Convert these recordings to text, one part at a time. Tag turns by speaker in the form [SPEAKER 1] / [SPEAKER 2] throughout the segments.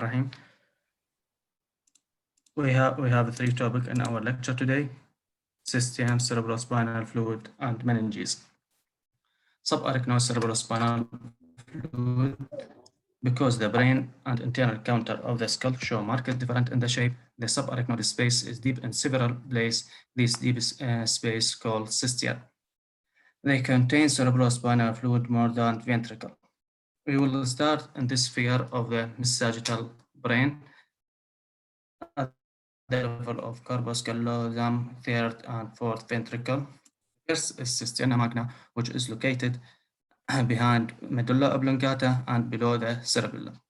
[SPEAKER 1] Rahim. We have three topics in our lecture today: cistern, cerebrospinal fluid, and meninges. Subarachnoid cerebrospinal fluid, because the brain and internal counter of the skull show marked different in the shape. The subarachnoid space is deep in several places. This deep space called cistern. They contain cerebrospinal fluid more than ventricle. We will start in this sphere of the sagittal brain at the level of corpus callosum, third and fourth ventricle. First is cisterna magna, which is located behind medulla oblongata and below the cerebellum.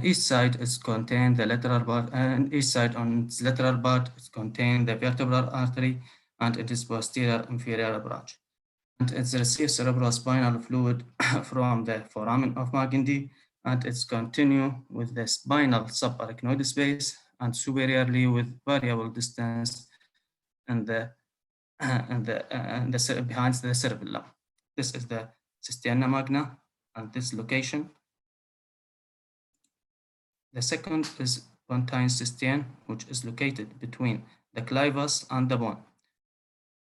[SPEAKER 1] Each side is contained the lateral part, and each side on its lateral part is contained the vertebral artery and it is posterior inferior branch. And it receives cerebrospinal fluid from the foramen of Magendie, and it's continue with the spinal subarachnoid space and superiorly with variable distance and behind the cerebellum. This is the cisterna magna and this location. The second is pontine cistern, which is located between the clivus and the bone.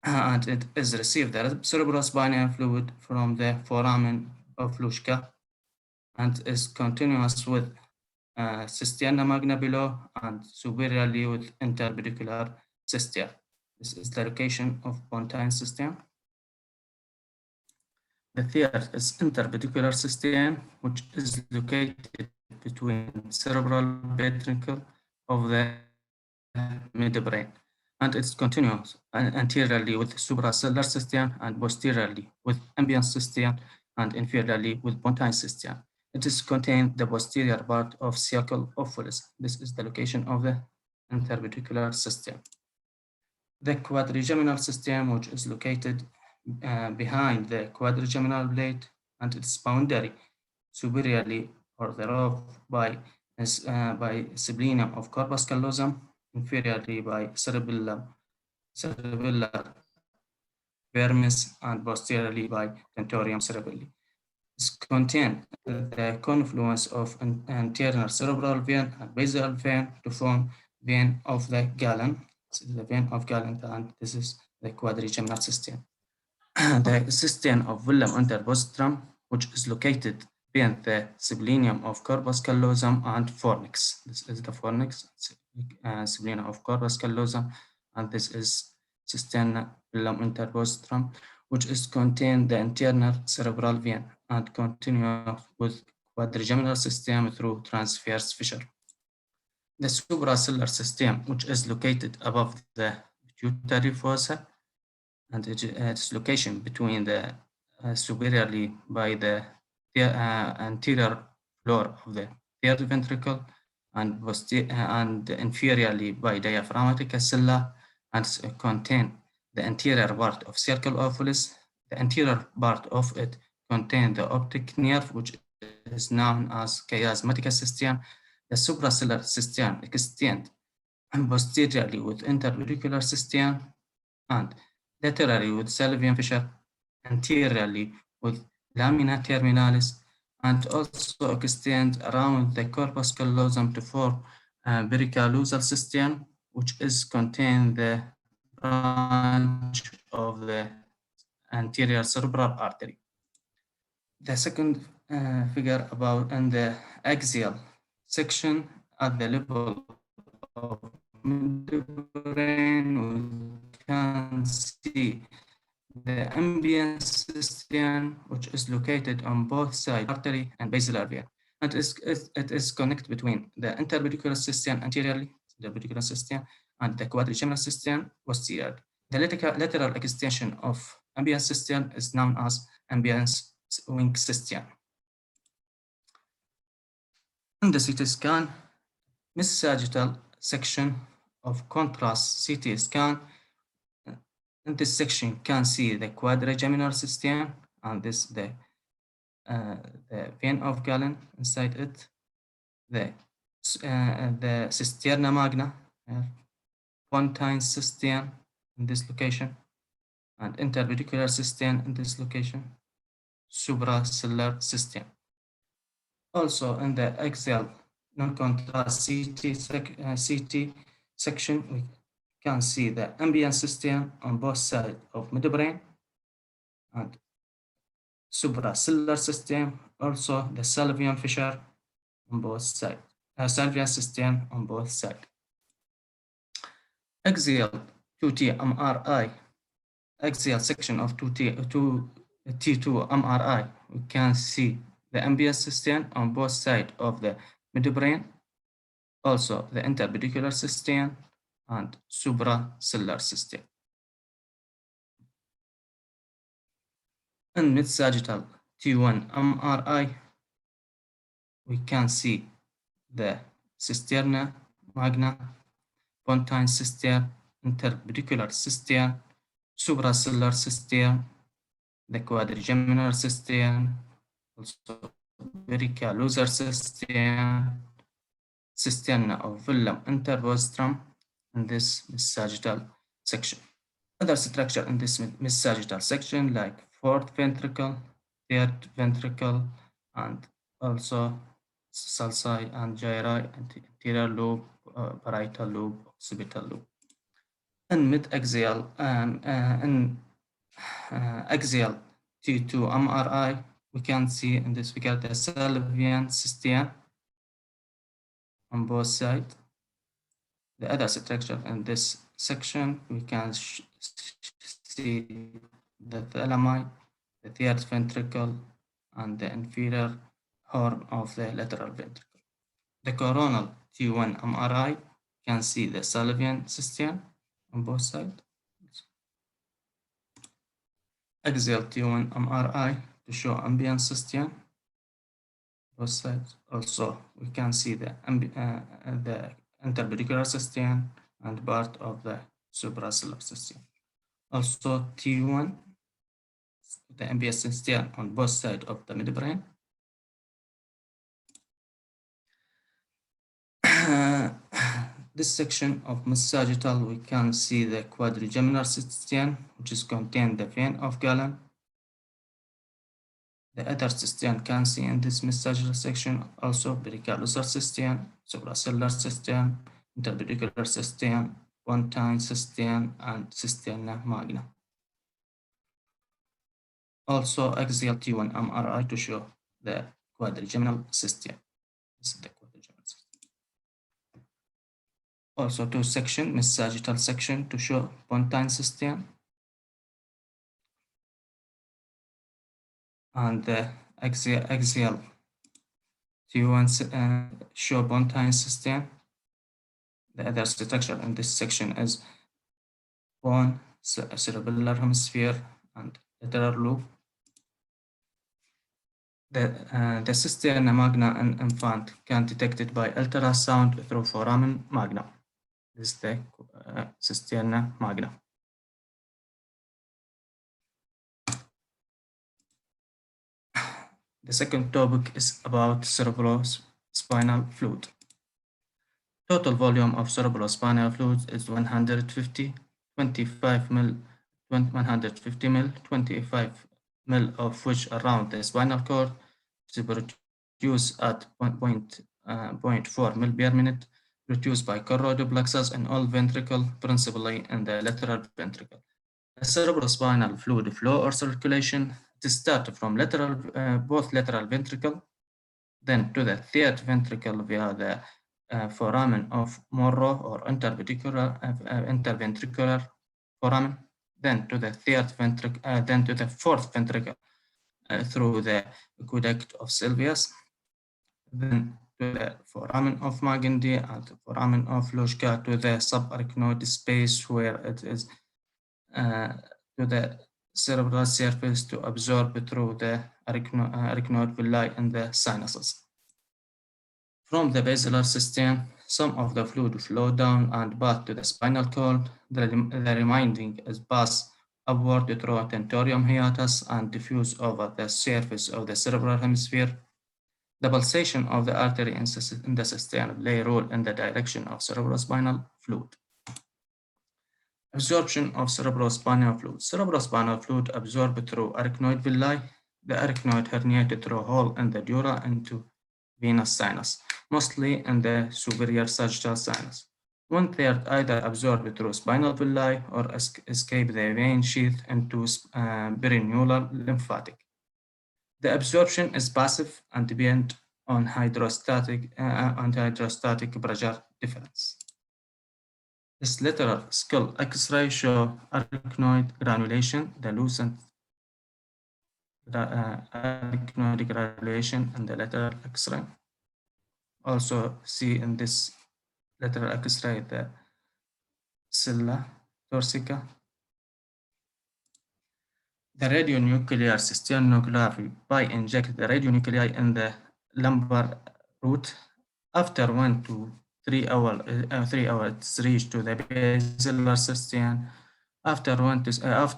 [SPEAKER 1] And it is received the cerebrospinal fluid from the foramen of Luschka and is continuous with cisterna magna below and superiorly with interpedicular cistern. This is the location of pontine cistern. The third is interpedicular cistern, which is located between cerebral ventricle of the midbrain, and it's continuous anteriorly with suprasellar cistern and posteriorly with ambient cistern and inferiorly with pontine cistern. It is contained the posterior part of circle of Willis. This is the location of the interpedicular cistern. The quadrigeminal cistern, which is located behind the quadrigeminal blade and its boundary superiorly or thereof by splenium of corpus callosum, inferiorly by cerebellar vermis, and posteriorly by tentorium cerebelli. It contains the confluence of an anterior cerebral vein and basal vein to form vein of the Galen. This is the vein of Galen, and this is the quadrigeminal cistern. The cistern of vellum interpostrum, which is located beneath the splenium of corpus callosum and fornix. This is the fornix, splenium of corpus callosum, and this is cisterna vellum interpostrum, which is contain the internal cerebral vein and continue with quadrigeminal system through transverse fissure. The suprasellar system, which is located above the pituitary fossa, and its location between the superiorly by the anterior floor of the third ventricle and inferiorly by diaphragmatic axilla, and contain the anterior part of circle of Willis. The anterior part of it contains the optic nerve, which is known as chiasmatic cistern. The suprasellar cistern extends posteriorly with interpedicular cistern and laterally with Sylvian fissure, anteriorly with lamina terminalis, and also extend around the corpus callosum to form pericallosal cistern, which is contain the branch of the anterior cerebral artery. The second figure about in the axial section at the level of midbrain, we can see the ambient cistern, which is located on both sides artery and basilar vein, and it is connected between the interpedicular cistern anteriorly, the pedicular cistern, and the quadrigeminal cistern posteriorly. The lateral extension of ambient cistern is known as ambient wing cistern. In the CT scan, sagittal section of contrast CT scan. In this section, can see the quadrigeminal cistern, and this the vein of Galen inside it, the cisterna magna, pontine cistern in this location, and interpedicular cistern in this location, suprasellar cistern. Also, in the axial non-contrast CT section, we can see the ambient cistern on both sides of midbrain and supracillular system, also the Sylvian fissure on both sides, Sylvian system on both sides. Axial 2T MRI, axial section of 2T2 MRI, we can see the ambient system on both sides of the midbrain, also the interpedicular system and supracillular system. In mid-sagittal T1 MRI, we can see the cisterna magna, pontine cistern, interpedicular cistern, supracillular cistern, the quadrigeminal cistern, also pericalular cistern, cisterna of vellum intervostrum in this mid-sagittal section. Other structure in this mid-sagittal section like fourth ventricle, third ventricle, and also sulci and gyri, anterior lobe, parietal lobe, occipital lobe. In mid-axial axial T2 MRI, we can see in this figure the Sylvian system on both sides. The other structure in this section, we can see the thalami, the third ventricle, and the inferior horn of the lateral ventricle. The coronal T1 MRI can see the Sylvian system on both sides. Axial T1 MRI to show ambient system, both sides. Also, we can see the interpedicular system and part of the supracillular system. Also, T1, the ambient system on both sides of the midbrain. This section of mid-sagittal, we can see the quadrigeminal system, which is contained the vein of Galen. The other system can see in this mid-sagittal section also pericalular system, supracillular system, interpedicular system, pontine system, and cisterna magna. Also, axial T1 MRI to show the quadrigeminal system. This is the quadrigeminal system. Also, two section, mid-sagittal section to show pontine system, and the axial T1 show pontine system. The other structure in this section is bone, cerebellar hemisphere, and lateral lobe. The cisterna magna in infant can be detected by ultrasound through foramen magnum. This is the cisterna magna. The second topic is about cerebrospinal fluid. Total volume of cerebrospinal fluid is 150, 25 ml, 150 ml, 25 ml of which around the spinal cord is produced at 0.4 ml per minute, produced by choroidoplexus in all ventricle, principally in the lateral ventricle. The cerebrospinal fluid flow or circulation starts from both lateral ventricle, then to the third ventricle via the foramen of Morrow or interventricular foramen, then to the fourth ventricle through the aqueduct of Sylvius, then to the foramen of Magendie and the foramen of Loschka to the subarachnoid space where it is to the cerebral surface to absorb through the arachnoid villi in the sinuses. From the basilar system, some of the fluid flow down and back to the spinal cord. The remaining is passed upward through a tentorium hiatus and diffuse over the surface of the cerebral hemisphere. The pulsation of the artery in the system play a role in the direction of cerebrospinal fluid. Absorption of cerebrospinal fluid. Cerebrospinal fluid absorbed through arachnoid villi. The arachnoid herniated through a hole in the dura into venous sinus, mostly in the superior sagittal sinus. One third either absorbed through spinal villi or escape the vein sheath into perineal lymphatic. The absorption is passive and depends on hydrostatic pressure difference. This lateral skull X-ray show arachnoid granulation, the lucent arachnoid granulation and the lateral X-ray. Also see in this lateral X-ray the sella torsica. The radionuclear cisternography by inject the radionuclide in the lumbar root. After 1 to 3 hours, 3 hours, it's reached to the basilar cistern. After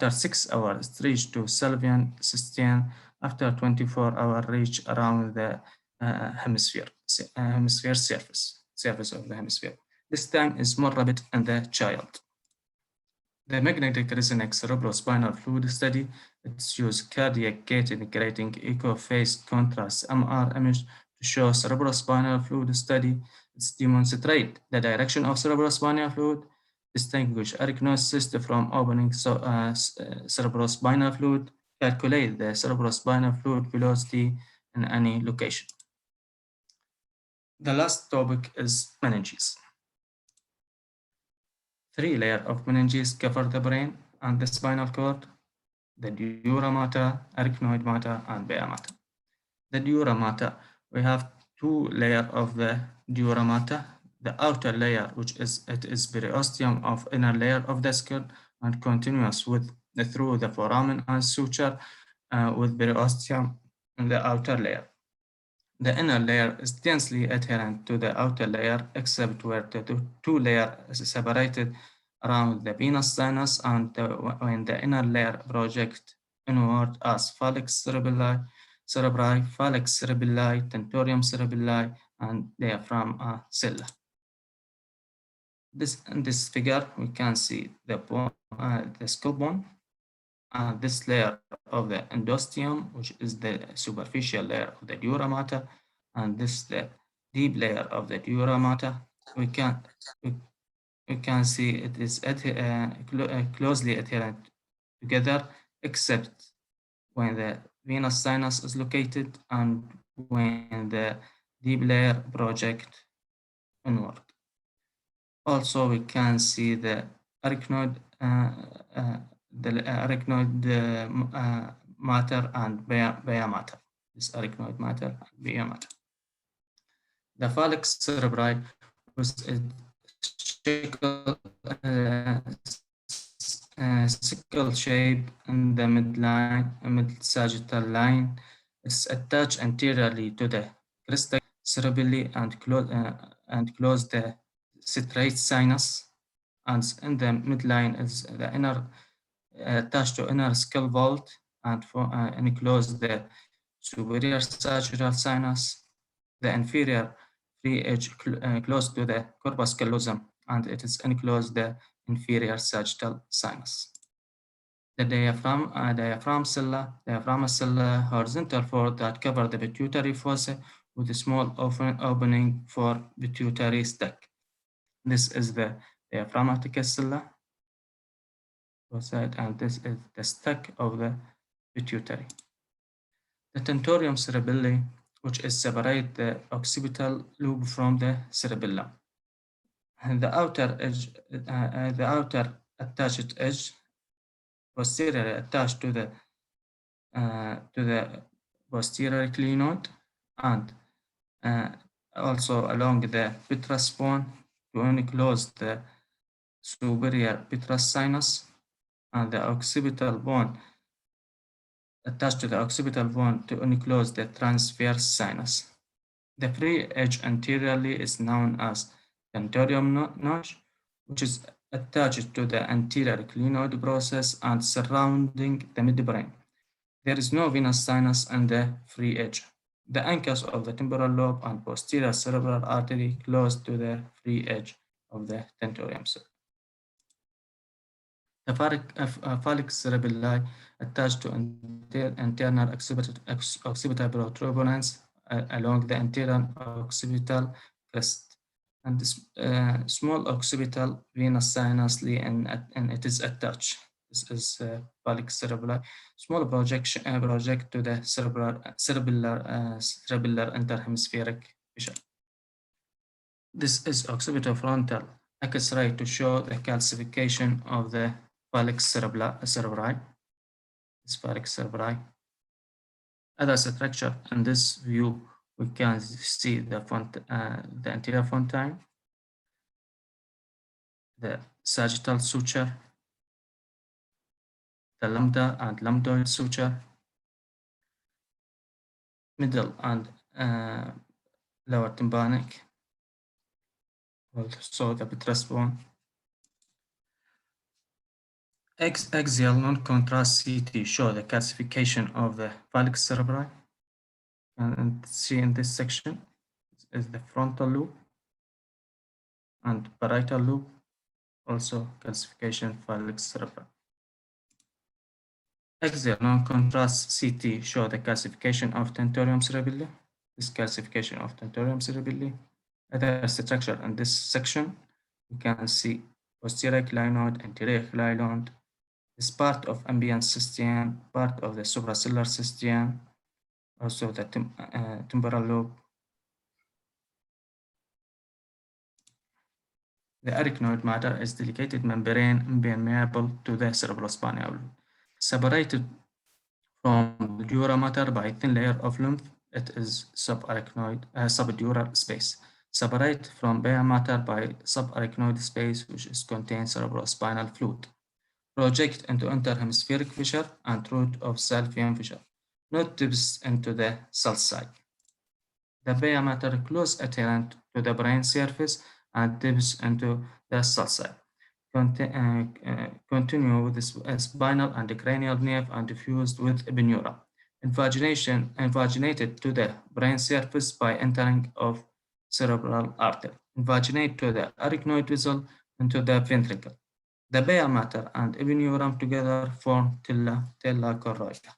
[SPEAKER 1] 6 hours, it's reached to Sylvian cistern. After 24 hours, reach around the hemisphere surface of the hemisphere. This time is more rapid in the child. The magnetic resonance cerebrospinal fluid study, it's used cardiac gate integrating echo phase contrast MR image to show cerebrospinal fluid study. It's demonstrate the direction of cerebrospinal fluid, distinguish arachnoid cyst from opening cerebrospinal fluid, calculate the cerebrospinal fluid velocity in any location. The last topic is meninges. 3 layers of meninges cover the brain and the spinal cord, the dura mater, arachnoid mater, and pia mater. The dura mater, we have 2 layers of the dura mater. The outer layer, which is periosteum of inner layer of the skull and continuous through the foramen and suture with periosteum in the outer layer. The inner layer is densely adherent to the outer layer, except where the 2 layers is separated around the venous sinus and when the inner layer projects inward as cerebri, tentorium cerebelli, and diaphragm cella. In this figure, we can see the skull bone, this layer of the endosteum, which is the superficial layer of the dura mater, and this the deep layer of the dura mater. We can see it is closely adherent together, except when the venous sinus is located and when the deep layer project inward. Also, we can see the arachnoid matter and pia mater. This arachnoid matter and pia mater. The phallic cerebri with a sickle shape in the mid-sagittal line is attached anteriorly to the crista cerebelli and close the cisterns sinus, and in the midline is the inner attached to inner skull vault and enclose the superior sagittal sinus, the inferior free edge close to the corpus callosum, and it is enclosed the inferior sagittal sinus. The diaphragm cella, horizontal fold that cover the pituitary fossa with a small opening for pituitary sac. This is the diaphragmatic cella, and this is the sac of the pituitary. The tentorium cerebelli, which is separate the occipital lobe from the cerebellum. And the outer attached edge, posteriorly attached to the posterior clinoid, and also along the petrous bone to enclose the superior petrous sinus, and the occipital bone attached to the occipital bone to enclose the transverse sinus. The free edge anteriorly is known as Tentorium notch, which is attached to the anterior clinoid process and surrounding the midbrain. There is no venous sinus on the free edge. The ankles of the temporal lobe and posterior cerebral artery close to the free edge of the tentorium cell. The phallic cerebelli attached to internal occipital protuberance along the anterior occipital crest, and this small occipital venous sinusly, and it is attached. This is phallic cerebelli. Small project to the cerebellar interhemispheric fissure. This is occipitofrontal X-ray to show the calcification of the phallic cerebri. This phallic cerebri. Other structure in this view, we can see the anterior fontanelle, the sagittal suture, the lambda and lambdoid suture, middle and lower tympanic, also the buttress bone. Axial non-contrast CT show the calcification of the phallic cerebri, and see in this section is the frontal lobe and parietal lobe, also calcification phallic cerebri. Axial non-contrast CT show the calcification of Tentorium cerebelli. This calcification of Tentorium cerebelli. Other structure in this section, you can see posterior clinoid, anterior clinoid. This part of ambient cistern, part of the suprasellar cistern, also the temporal lobe. The arachnoid matter is delicate membrane impermeable to the cerebrospinal, separated from the dura mater by a thin layer of lymph. It is subdural space. Separate from pia mater by subarachnoid space, which is contains cerebrospinal fluid. Project into interhemispheric fissure and root of Sylvian fissure. Not dips into the sulci. The pia mater close adherent to the brain surface and dips into the sulci. Continue with the spinal and cranial nerve and diffused with epineural. Invaginated to the brain surface by entering of cerebral artery. Invaginate to the arachnoid vessel into the ventricle. The pia mater and epineurum together form tella choroidea.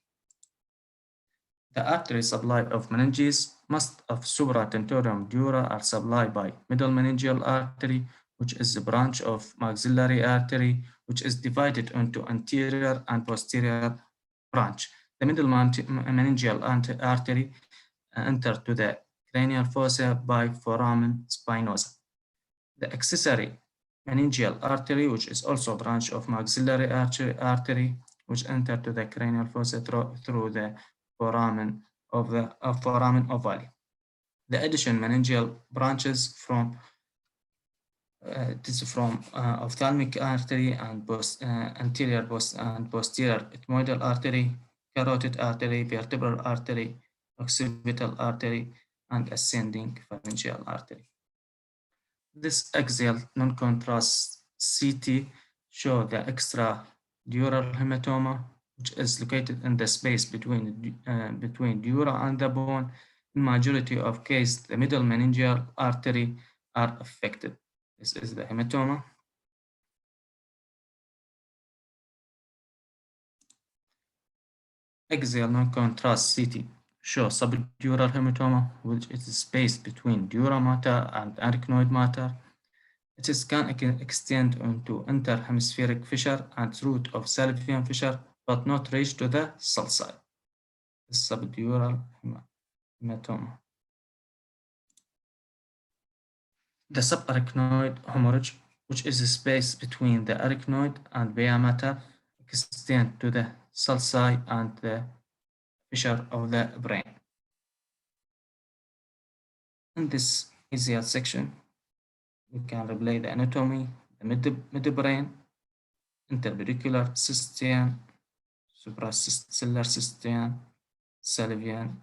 [SPEAKER 1] The artery supply of meninges, most of Subarachnoid Dura are supplied by middle meningeal artery, which is a branch of maxillary artery, which is divided into anterior and posterior branch. The middle meningeal artery enter to the cranial fossa by foramen spinosa. The accessory meningeal artery, which is also a branch of maxillary artery, which enter to the cranial fossa through the foramen ovale. The addition meningeal branches from ophthalmic artery and anterior and posterior ethmoidal artery, carotid artery, vertebral artery, occipital artery, and ascending pharyngeal artery. This axial non-contrast CT show the extradural hematoma, which is located in the space between dura and the bone. In majority of cases, the middle meningeal artery are affected. This is the hematoma. Axial non-contrast CT shows subdural hematoma, which is the space between dura mater and arachnoid mater. It can extend into interhemispheric fissure and root of Sylvian fissure, but not reach to the sulci. The subdural hematoma. The subarachnoid hemorrhage, which is a space between the arachnoid and pia mater, extend to the sulci and the fissure of the brain. In this easier section, we can replay the anatomy, the midbrain, interpedicular cistern, suprasellar cistern, Sylvian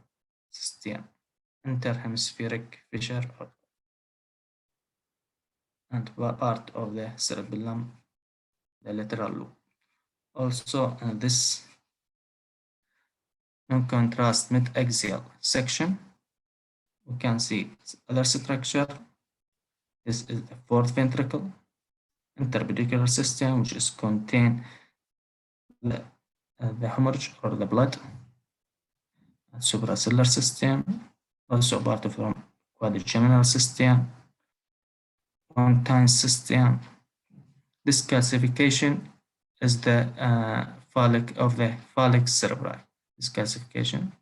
[SPEAKER 1] cistern, interhemispheric fissure, and part of the cerebellum, the lateral lobe. Also, in this non-contrast mid-axial section, we can see other structure. This is the fourth ventricle, interpedicular system, which is contain the hemorrhage or the blood, suprasellar system, also apart from quadrigeminal cistern, one-time cistern. This calcification is the phallic cerebri. This calcification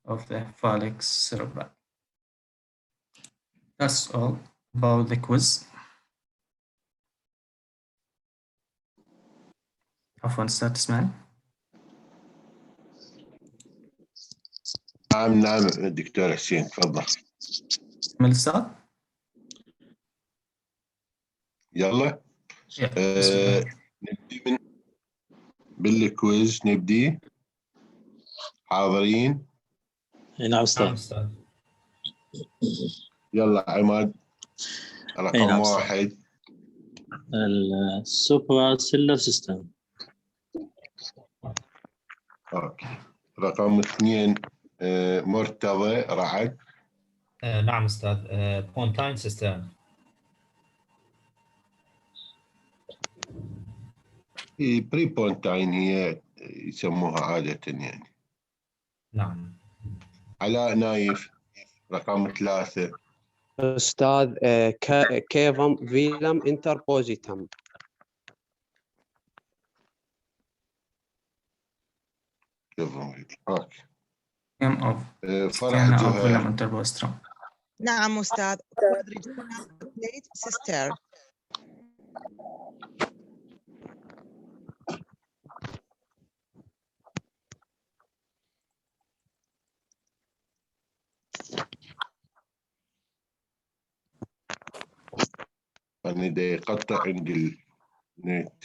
[SPEAKER 1] of the phallic cerebri. That's all about the quiz. عفوا أستاذ تسمعني؟
[SPEAKER 2] نعم دكتور حسين تفضل.
[SPEAKER 1] من الأستاذ؟
[SPEAKER 2] يلا نبدي بالكويز. نبدي حاضرين؟
[SPEAKER 3] نعم أستاذ.
[SPEAKER 2] يلا عماد رقم 1
[SPEAKER 3] السوبرا سيلر سيستم.
[SPEAKER 2] اوكي. رقم 2 مرتضى رعد.
[SPEAKER 4] نعم أستاذ. بونتاين سيسترن.
[SPEAKER 2] بري بونتاين هي يسموها عادة يعني.
[SPEAKER 4] نعم.
[SPEAKER 2] علاء نايف رقم 3.
[SPEAKER 5] أستاذ كيفم فيلم انتربوزيتم.
[SPEAKER 2] اوكي.
[SPEAKER 1] فرح
[SPEAKER 2] زهير.
[SPEAKER 6] نعم أستاذ. Quadrigeminal plate cistern.
[SPEAKER 2] أنا دا يقطع عندي النت.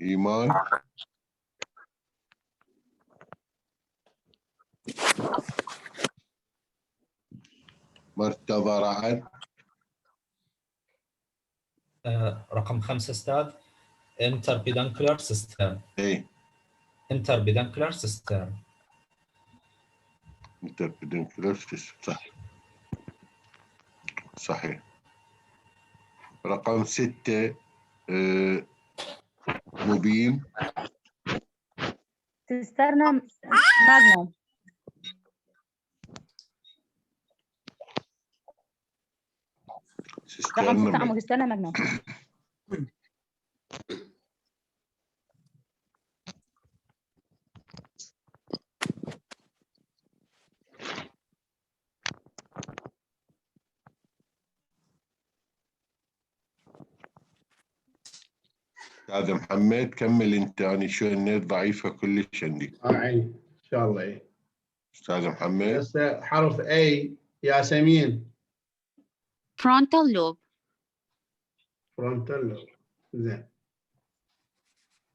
[SPEAKER 2] إيمان. مرتضى رعد.
[SPEAKER 4] رقم 5 أستاذ. انتربيدانكولار سيسترن.
[SPEAKER 2] إيه.
[SPEAKER 4] انتربيدانكولار سيسترن.
[SPEAKER 2] انتربيدانكولار صح. صحيح. رقم 6 مبين.
[SPEAKER 7] cisterna magnum. رقم 6 عمو cisterna magnum.
[SPEAKER 2] هذا محمد كمل انت. انا شو النت ضعيفه كلش عندي.
[SPEAKER 8] عيني ان شاء الله. ايه
[SPEAKER 2] استاذ محمد.
[SPEAKER 8] هسه حرف A ياسمين.
[SPEAKER 9] frontal lobe.
[SPEAKER 8] فرونتال لوب. زين.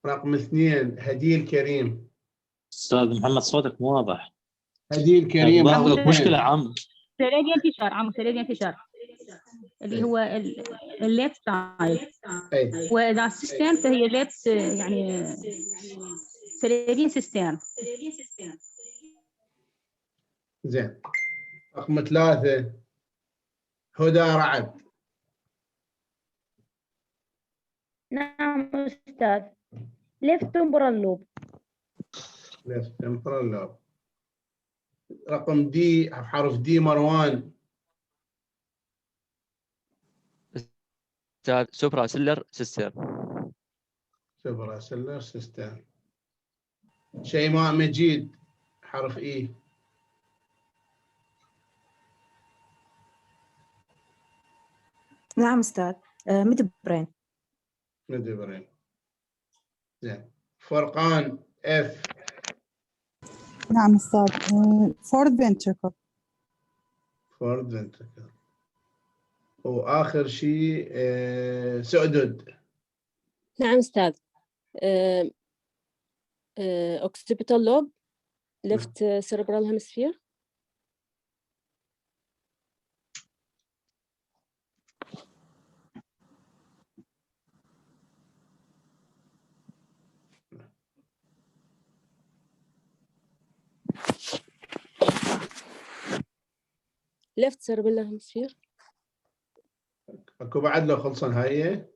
[SPEAKER 8] رقم 2 هديل كريم.
[SPEAKER 3] أستاذ محمد صوتك مو واضح.
[SPEAKER 8] هديل كريم.
[SPEAKER 3] مشكلة عم.
[SPEAKER 7] سيريديان انتشار عمو سيريديان انتشار اللي هو الليفت سايد. واذا السيستم فهي ليفت يعني سيريديان سيستم.
[SPEAKER 8] زين. رقم 3 هدى رعد.
[SPEAKER 7] نعم أستاذ. left temporal lobe.
[SPEAKER 8] left temporal lobe. رقم دي حرف دي مروان.
[SPEAKER 10] أستاذ سوبرا سيلر سيستر.
[SPEAKER 8] سوبرا سيلر سيستم. شيماء مجيد حرف E.
[SPEAKER 11] نعم أستاذ. ميد برين.
[SPEAKER 8] ميد برين. زين. فرقان F.
[SPEAKER 12] نعم أستاذ. فورد فنتركل.
[SPEAKER 8] فورد فنتركل. وآخر شيء سعدد.
[SPEAKER 13] نعم أستاذ. occipital lobe left cerebral hemisphere. left cerebral hemisphere.
[SPEAKER 8] اكو بعد لو خلصن هاي.